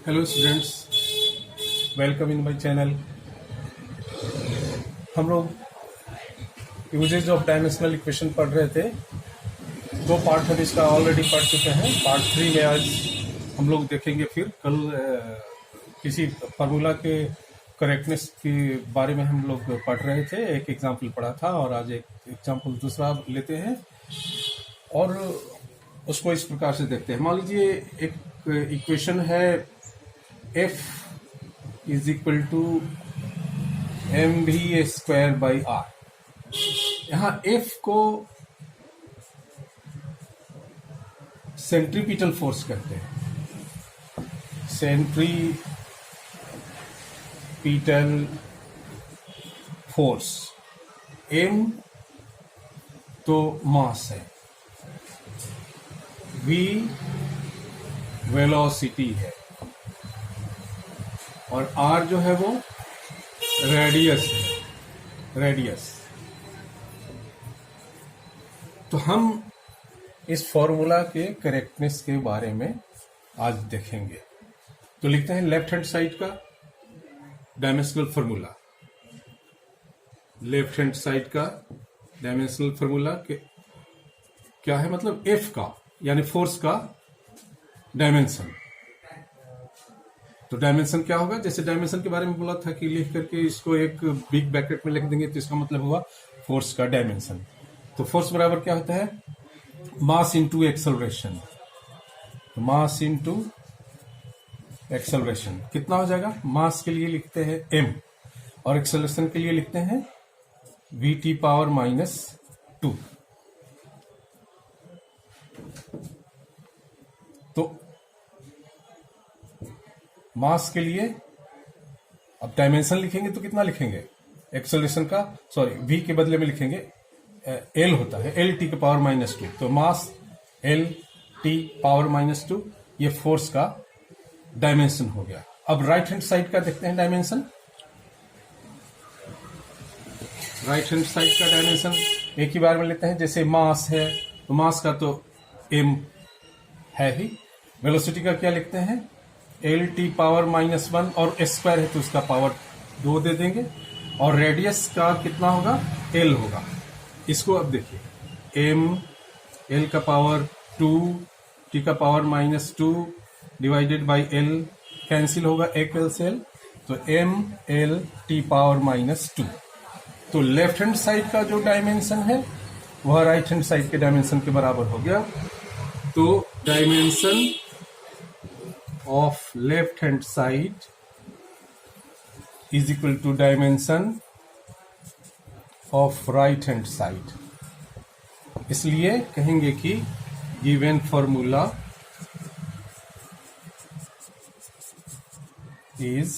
Hello students, welcome in my channel. हम लोग usage of dimensional equation पढ़ रहे थे। दो पार्ट हम इसका ऑलरेडी पढ़ चुके हैं। पार्ट 3 में आज हम लोग देखेंगे। फिर कल किसी फार्मूला के करेक्टनेस के बारे में हम लोग पढ़ रहे थे। एक एग्जाम्पल पढ़ा था और आज एक एग्जाम्पल दूसरा लेते हैं और उसको इस प्रकार से देखते हैं। मान लीजिए एक इक्वेशन है f is equal to mv square by r। यहाँ f को सेंट्रीपिटल फोर्स कहते हैं। सेंट्रीपिटल फोर्स, m तो मास है, v वेलोसिटी है और r जो है वो रेडियस है, रेडियस। तो हम इस फॉर्मूला के करेक्टनेस के बारे में आज देखेंगे। तो लिखते हैं लेफ्ट हैंड साइड का dimensional formula. Left hand side का डायमेंशनल फॉर्मूला क्या है? मतलब f का यानी फोर्स का डायमेंशन। तो डायमेंशन क्या होगा? जैसे डायमेंशन के बारे में बोला था कि लिख करके इसको एक बिग ब्रैकेट में लिख देंगे तो इसका मतलब हुआ फोर्स का डायमेंशन। तो फोर्स बराबर क्या होता है? Mass into acceleration. तो मास इंटू एक्सेलरेशन कितना हो जाएगा? मास के लिए लिखते हैं m और एक्सेलरेशन के लिए लिखते हैं vt पावर -2। तो मास के लिए अब डायमेंशन लिखेंगे तो कितना लिखेंगे? एक्सेलरेशन का v के बदले में लिखेंगे l होता है, l t के पावर -2। तो मास l t पावर -2 ये फोर्स का डायमेंशन हो गया। अब राइट हैंड साइड का देखते हैं डायमेंशन। राइट हैंड साइड का डायमेंशन एक ही बार में लेते हैं। जैसे मास है तो मास का तो m है ही। वेलोसिटी का क्या लिखते हैं? एल टी पावर -1 और स्क्वायर है तो उसका पावर 2 दे देंगे। और रेडियस का कितना होगा? एल होगा। इसको अब देखिए, एम एल का पावर 2 टी का power -2 divided by L cancel होगा, एक एल से एल, तो एम एल टी पावर -2। तो लेफ्ट हैंड साइड का जो डायमेंशन है वह राइट हैंड साइड के डायमेंशन के बराबर हो गया। तो dimension of left hand side is equal to dimension of right hand side। इसलिए कहेंगे कि given formula is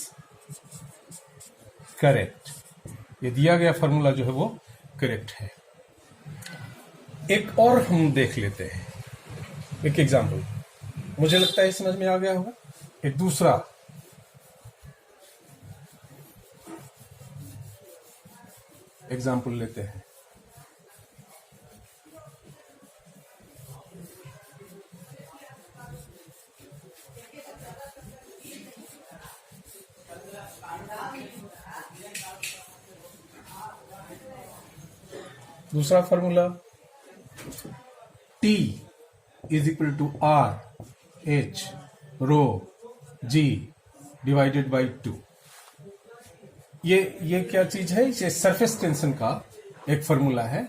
correct। ये दिया गया फॉर्मूला जो है वो करेक्ट है। एक और हम देख लेते हैं, एक एग्जाम्पल। मुझे लगता है समझ में आ गया होगा। एक दूसरा एग्जाम्पल लेते हैं। दूसरा formula T is equal to R H rho G divided by 2। ये क्या चीज है? इसे सरफेस टेंशन का एक फॉर्मूला है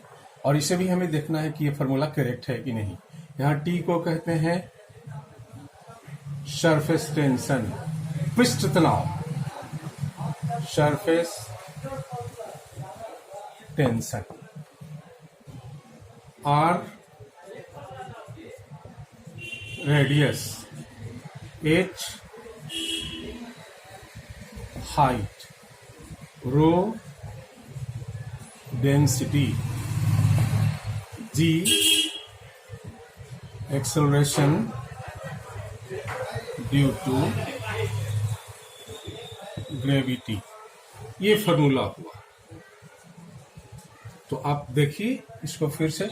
और इसे भी हमें देखना है कि ये फॉर्मूला करेक्ट है कि नहीं। यहाँ T को कहते हैं सरफेस टेंशन, पृष्ठ तनाव, surface tension. R radius, H height, rho density, G acceleration due to gravity. ये फॉर्मूला हुआ। तो आप देखिए इसको फिर से।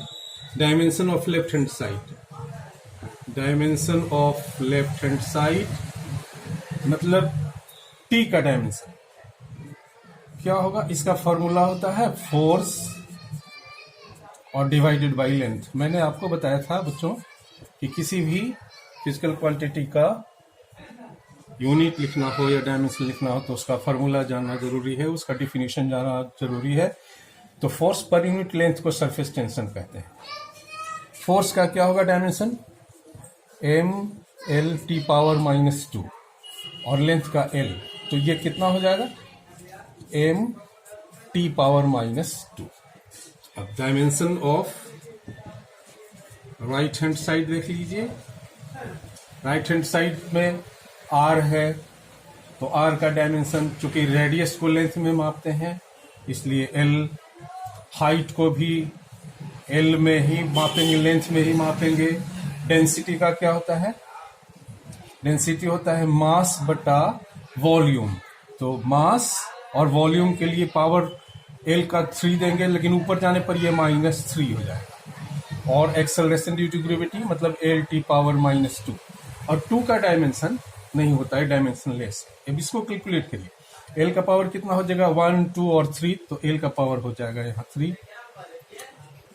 Dimension of left hand side, dimension of left hand side मतलब टी का डायमेंशन क्या होगा, इसका फॉर्मूला होता है फोर्स और डिवाइडेड बाय लेंथ। मैंने आपको बताया था बच्चों कि किसी भी फिजिकल क्वांटिटी का यूनिट लिखना हो या डायमेंशन लिखना हो तो उसका फॉर्मूला जानना जरूरी है, उसका डिफिनीशन जानना जरूरी है। तो फोर्स पर यूनिट लेंथ को सरफेस टेंशन कहते हैं। फोर्स का क्या होगा dimension, M L T power -2 और लेंथ का एल, तो ये कितना हो जाएगा, एम टी पावर -2। अब dimension of right hand side देख लीजिए। राइट हैंड साइड में आर है, तो आर का डायमेंशन, चूंकि रेडियस को लेंथ में मापते हैं इसलिए एल, हाइट को भी एल में ही मापेंगे, लेंथ में ही मापेंगे। डेंसिटी का क्या होता है, डेंसिटी होता है मास बटा वॉल्यूम। तो मास और वॉल्यूम के लिए पावर एल का 3 देंगे, लेकिन ऊपर जाने पर ये -3 हो जाएगा। और एक्सेलरेशन ड्यू टू ग्रेविटी मतलब एल टी पावर -2। और 2 का डायमेंशन नहीं होता है, डायमेंशनलेस। अब इसको कैलकुलेट करिए, एल का पावर कितना हो जाएगा, 1 2 और 3, तो एल का पावर हो जाएगा यहाँ 3।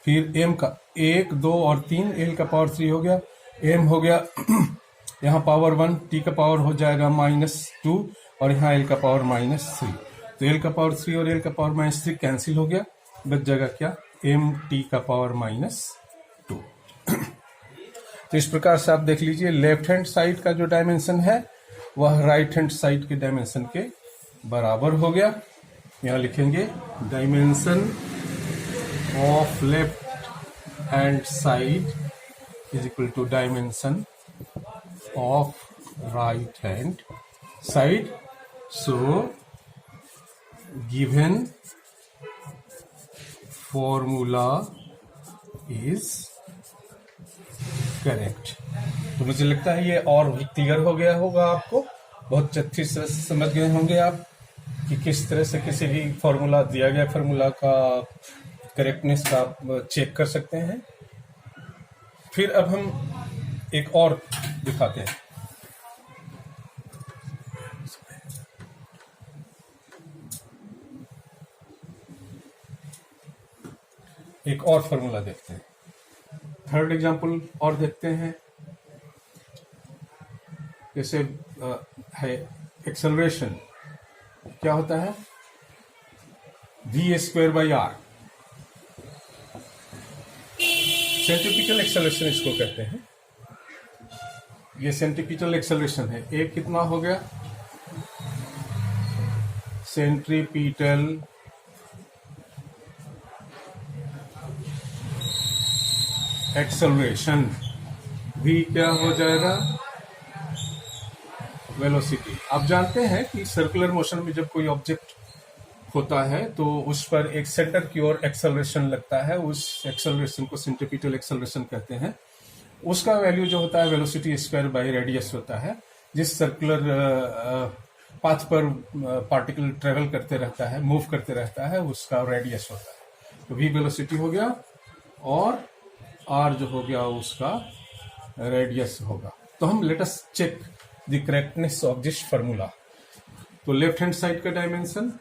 फिर एम का 1 2 और 3, एल का पावर 3 हो गया, एम हो गया यहाँ पावर 1, टी का पावर हो जाएगा -2 और यहाँ एल का पावर -3। तो एल का पावर 3 और एल का पावर -3 कैंसिल हो गया, बच जाएगा क्या, एम टी का पावर -2। तो इस प्रकार से आप देख लीजिए, लेफ्ट हैंड साइड का जो डायमेंशन है वह राइट हैंड साइड के डायमेंशन के बराबर हो गया। यहाँ लिखेंगे dimension of left hand side is equal to dimension of right hand side. So given formula is correct। तो मुझे लगता है ये और भी क्लियर हो गया होगा आपको, बहुत अच्छी तरह से समझ गए होंगे आप कि किस तरह से किसी भी फॉर्मूला दिया गया फॉर्मूला का करेक्टनेस का आप चेक कर सकते हैं। फिर अब हम एक और दिखाते हैं। एक और फॉर्मूला देखते हैं, थर्ड एग्जांपल और देखते हैं। जैसे है एक्सेलरेशन, क्या होता है, v²/r, सेंट्रीपिटल एक्सेलरेशन इसको कहते हैं। ये सेंट्रीपिटल एक्सेलरेशन है। एक कितना हो गया, सेंट्रीपिटल एक्सेलरेशन, भी क्या हो जाएगा, वेलोसिटी। आप जानते हैं कि सर्कुलर मोशन में जब कोई ऑब्जेक्ट होता है तो उस पर एक सेंटर की ओर एक्सेलरेशन लगता है, उस एक्सेलरेशन को सेंट्रीपिटल एक्सेलरेशन कहते हैं। उसका वैल्यू जो होता है वेलोसिटी स्क्वायर बाय रेडियस होता है। जिस सर्कुलर पाथ पर पार्टिकल ट्रेवल करते रहता है, मूव करते रहता है, उसका रेडियस होता है। तो v वेलोसिटी हो गया और r जो हो गया उसका रेडियस होगा। तो हम let us check the correctness of this formula. तो लेफ्ट हैंड साइड का dimension,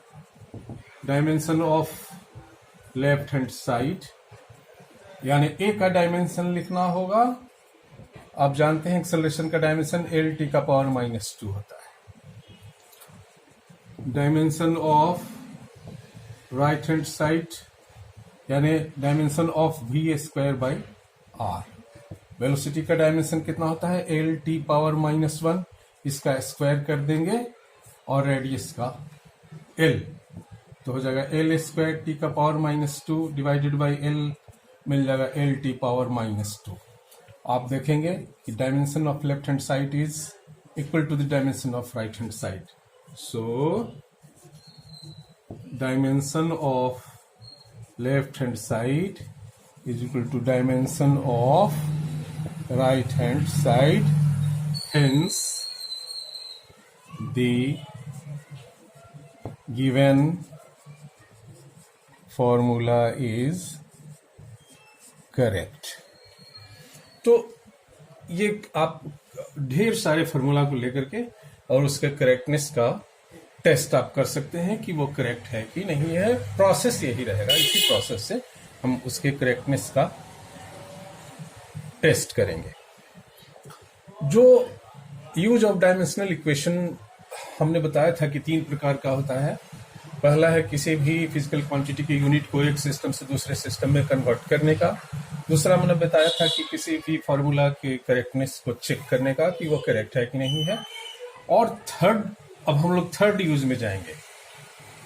dimension of left hand side, यानी ए का डायमेंशन लिखना होगा। आप जानते हैं एक्सेलरेशन का डायमेंशन एल टी का पावर -2 होता है। Dimension of right hand side यानी डायमेंशन ऑफ v²/r। वेलोसिटी का डायमेंशन कितना होता है, एल टी पावर -1, इसका स्क्वायर कर देंगे और रेडियस का l, तो हो जाएगा l² टी का पावर -2 डिवाइडेड बाई l, मिल जाएगा एल टी पावर -2। आप देखेंगे कि dimension of left hand side is equal to the dimension of right hand side. So dimension of left hand side is equal to dimension of right hand side, hence the given formula is correct. तो ये आप ढेर सारे formula को लेकर के और उसके करेक्टनेस का टेस्ट आप कर सकते हैं कि वो करेक्ट है कि नहीं है। प्रोसेस यही रहेगा, इसी प्रोसेस से हम उसके करेक्टनेस का टेस्ट करेंगे। जो यूज ऑफ डायमेंशनल इक्वेशन हमने बताया था कि 3 प्रकार का होता है। पहला है किसी भी फिजिकल क्वांटिटी की यूनिट को एक सिस्टम से दूसरे सिस्टम में कन्वर्ट करने का। दूसरा मैंने बताया था कि किसी भी फॉर्मूला के करेक्टनेस को चेक करने का कि वो करेक्ट है कि नहीं है। और थर्ड, अब हम लोग थर्ड यूज में जाएंगे।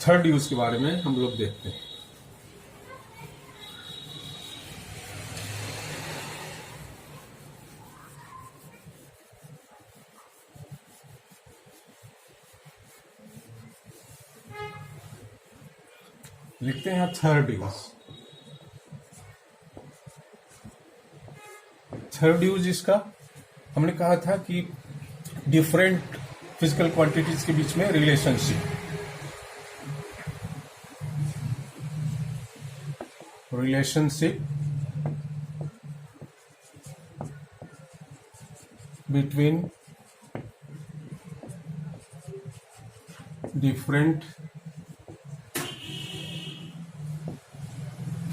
थर्ड यूज के बारे में हम लोग देखते हैं। लिखते हैं थर्ड यूज। थर्ड यूज इसका हमने कहा था कि डिफरेंट फिजिकल क्वांटिटीज के बीच में relationship between different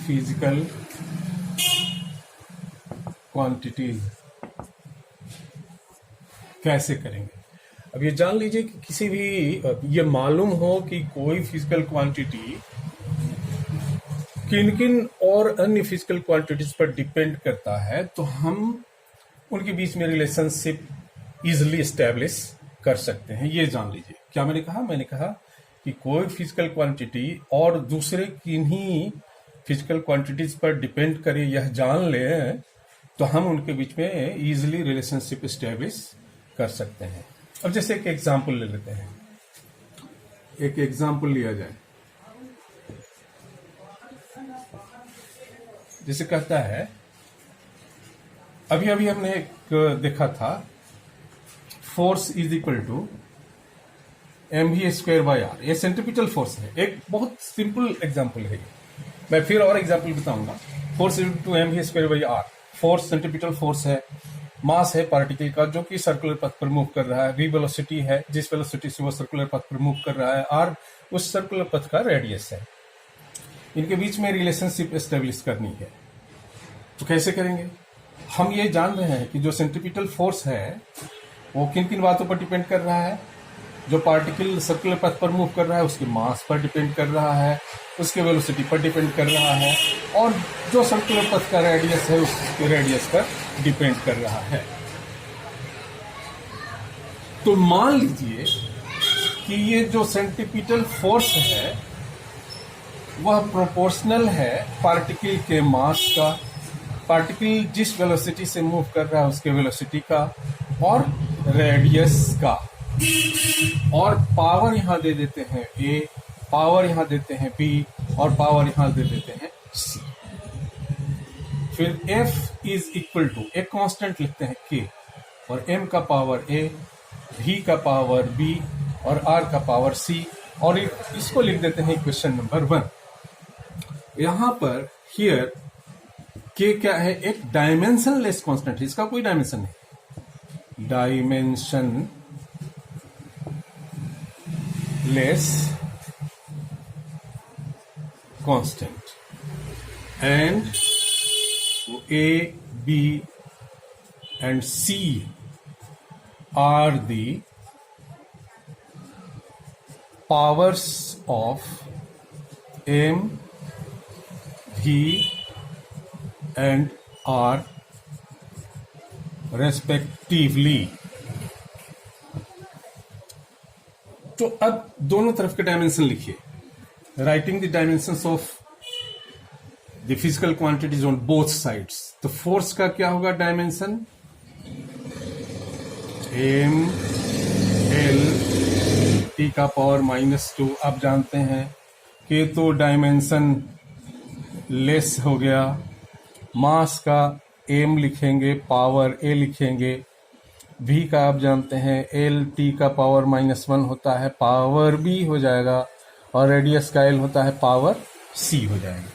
physical quantities कैसे करेंगे। अब ये जान लीजिए कि किसी भी ये मालूम हो कि कोई फिजिकल क्वांटिटी किन किन और अन्य फिजिकल क्वांटिटीज पर डिपेंड करता है, तो हम उनके बीच में रिलेशनशिप इजिली एस्टेब्लिश कर सकते हैं। ये जान लीजिए। क्या मैंने कहा कि कोई फिजिकल क्वांटिटी और दूसरे किन्हीं फिजिकल क्वांटिटीज पर डिपेंड करे, यह जान लें तो हम उनके बीच में इजिली रिलेशनशिप एस्टेब्लिश कर सकते हैं। अब जैसे एक एग्जांपल ले लेते हैं। एक एग्जांपल लिया जाए, जैसे कहता है, अभी अभी हमने एक देखा था, force is equal to mv²/r। ये सेंट्रीपिटल फोर्स है। एक बहुत सिंपल एग्जांपल है। मैं फिर और एग्जांपल बताऊंगा। Force is to mv²/r। Force centripetal force है। मास है पार्टिकल का जो कि सर्कुलर पथ पर मूव कर रहा है। v वेलोसिटी है, जिस वेलोसिटी से वो सर्कुलर पथ पर मूव कर रहा है। r उस सर्कुलर पथ का रेडियस है। इनके बीच में रिलेशनशिप एस्टेब्लिश करनी है, तो कैसे करेंगे। हम ये जान रहे हैं कि जो सेंट्रीपिटल फोर्स है वो किन किन बातों पर डिपेंड कर रहा है। जो पार्टिकल सर्कुलर पथ पर मूव कर रहा है उसके मास पर डिपेंड कर रहा है, उसके वेलोसिटी पर डिपेंड कर रहा है, और जो सर्कुलर पथ का रेडियस है उसके रेडियस पर डिपेंड कर रहा है। तो मान लीजिए कि ये जो सेंट्रीपिटल फोर्स है वह प्रोपोर्शनल है पार्टिकल के मास का, पार्टिकल जिस वेलोसिटी से मूव कर रहा है उसके वेलोसिटी का और रेडियस का। और पावर यहां दे देते हैं A, पावर यहां देते हैं B और पावर यहां दे देते हैं C। फिर F इज इक्वल टू, एक कांस्टेंट लिखते हैं K, और M का पावर A, V का पावर B और R का पावर C, और इसको लिख देते हैं इक्वेशन नंबर 1। यहां पर हियर K क्या है, एक डायमेंशनलेस कांस्टेंट है, इसका कोई डायमेंशन नहीं। Dimension less constant, and A, B and C are the powers of M, V and R respectively। तो अब दोनों तरफ के डायमेंशन लिखिए। Writing the dimensions of the physical quantities on both sides. तो फोर्स का क्या होगा डायमेंशन, m l t का पावर -2। आप जानते हैं कि तो डायमेंशन लेस हो गया। मास का m लिखेंगे, पावर a लिखेंगे। v का आप जानते हैं l t का पावर -1 होता है, पावर b हो जाएगा, और रेडियस का l होता है, पावर c हो जाएगा।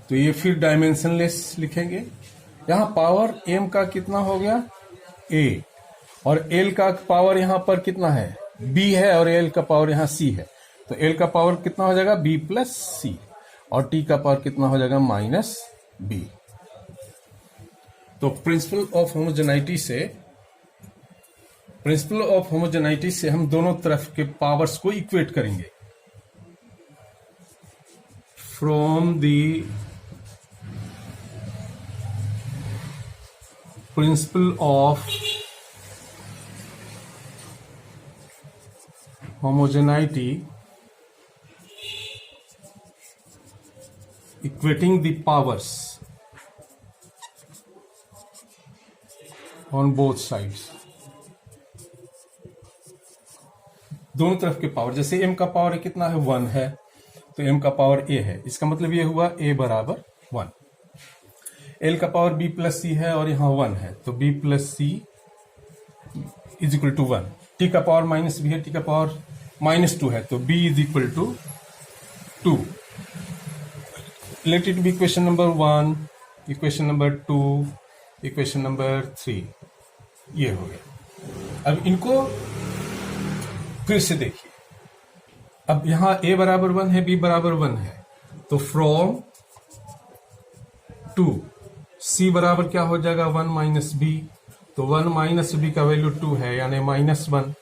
तो ये फिर डायमेंशनलेस लिखेंगे। यहां पावर m का कितना हो गया, a, और एल का पावर यहां पर कितना है, बी है, और एल का पावर यहां सी है, तो एल का पावर कितना हो जाएगा, बी प्लस सी, और टी का पावर कितना हो जाएगा, माइनस बी। तो प्रिंसिपल ऑफ होमोजेनाइटी से हम दोनों तरफ के पावर्स को इक्वेट करेंगे। From the principle of homogeneity, equating the powers on both sides, दोनों तरफ के पावर, जैसे m का पावर कितना है, 1 है, तो m का पावर a है, इसका मतलब ये हुआ a बराबर 1। l का पावर b प्लस c है और यहां 1 है, तो b plus c is equal to 1। t का पावर माइनस b है, t का पावर -2 है, तो b is equal to 2। Let it be equation number 1, equation number 2, equation number 3, ये हो गया। अब इनको फिर से देखिए, अब यहां a बराबर 1 है, b बराबर 1 है, तो फ्रॉम 2 c बराबर क्या हो जाएगा, 1 माइनस b, तो 1 माइनस b का वैल्यू 2 है, यानी -1,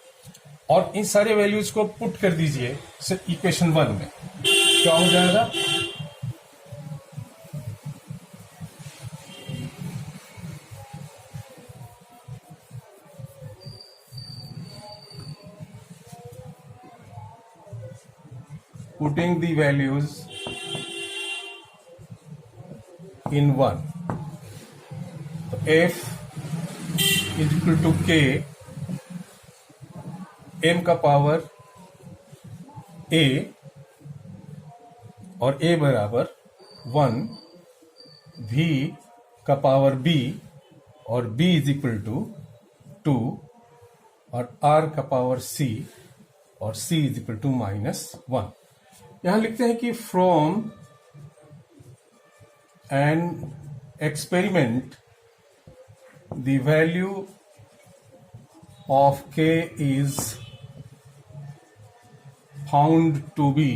और इन सारे वैल्यूज को पुट कर दीजिए इक्वेशन 1 में, क्या हो जाएगा, पुटिंग द वैल्यूज इन 1, तो f is equal to k, m का पावर a और a बराबर 1, v का पावर b और b इज इक्वल टू 2, और r का पावर c और c इज इक्वल टू -1। यहां लिखते हैं कि from an experiment the value of k is found to be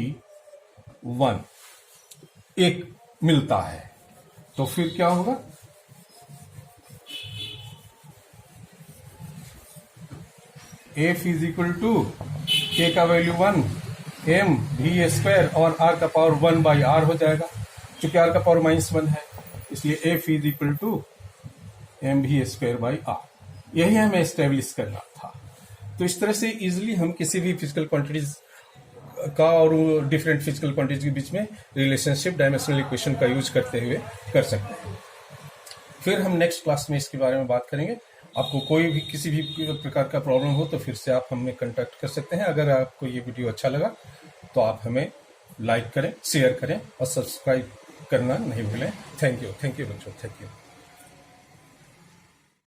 1, एक मिलता है, तो फिर क्या होगा, f is equal to k का वैल्यू 1, m v स्क्वायर, और r का पावर 1 बाई r हो जाएगा, क्योंकि r का पावर -1 है, इसलिए f is equal to m v square by r। यही हमें एस्टेब्लिश करना था। तो इस तरह से इजिली हम किसी भी फिजिकल क्वांटिटीज का और डिफरेंट फिजिकल क्वांटिटीज के बीच में रिलेशनशिप डायमेंशनल इक्वेशन का यूज करते हुए कर सकते हैं। फिर हम नेक्स्ट क्लास में इसके बारे में बात करेंगे। आपको कोई भी किसी भी प्रकार का प्रॉब्लम हो तो फिर से आप हमें कांटेक्ट कर सकते हैं। अगर आपको ये वीडियो अच्छा लगा तो आप हमें लाइक करें, शेयर करें और सब्सक्राइब करना नहीं भूलें। थैंक यू बच्चों, थैंक यू।